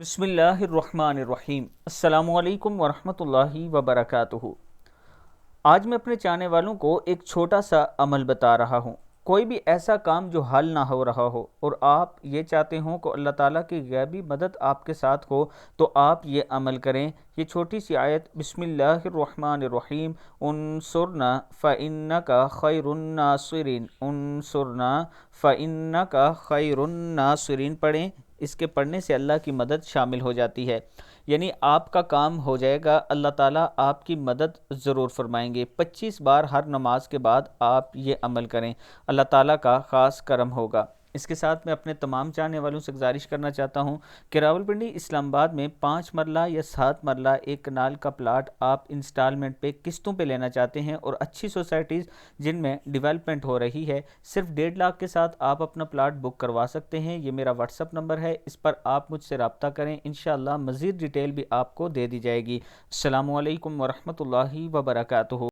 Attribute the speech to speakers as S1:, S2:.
S1: بسم اللہ الرحمن الرحیم۔ السلام علیکم ورحمۃ اللہ وبرکاتہ۔ آج میں اپنے چاہنے والوں کو ایک چھوٹا سا عمل بتا رہا ہوں۔ کوئی بھی ایسا کام جو حل نہ ہو رہا ہو اور آپ یہ چاہتے ہوں کہ اللہ تعالیٰ کی غیبی مدد آپ کے ساتھ ہو، تو آپ یہ عمل کریں۔ یہ چھوٹی سی آیت بسم اللہ الرحمن الرحیم انصرنا فإنک خیر الناصرین، انصرنا فإنک خیر الناصرین پڑھیں۔ اس کے پڑھنے سے اللہ کی مدد شامل ہو جاتی ہے، یعنی آپ کا کام ہو جائے گا، اللہ تعالیٰ آپ کی مدد ضرور فرمائیں گے۔ 25 بار ہر نماز کے بعد آپ یہ عمل کریں، اللہ تعالیٰ کا خاص کرم ہوگا۔ اس کے ساتھ میں اپنے تمام چاہنے والوں سے گزارش کرنا چاہتا ہوں کہ راولپنڈی اسلام آباد میں 5 مرلہ یا 7 مرلہ ایک کنال کا پلاٹ آپ انسٹالمنٹ پہ قسطوں پہ لینا چاہتے ہیں، اور اچھی سوسائٹیز جن میں ڈیولپمنٹ ہو رہی ہے، صرف 1.5 لاکھ کے ساتھ آپ اپنا پلاٹ بک کروا سکتے ہیں۔ یہ میرا واٹس اپ نمبر ہے، اس پر آپ مجھ سے رابطہ کریں، انشاءاللہ مزید ڈیٹیل بھی آپ کو دے دی جائے گی۔ السلام علیکم ورحمۃ اللہ وبرکاتہ۔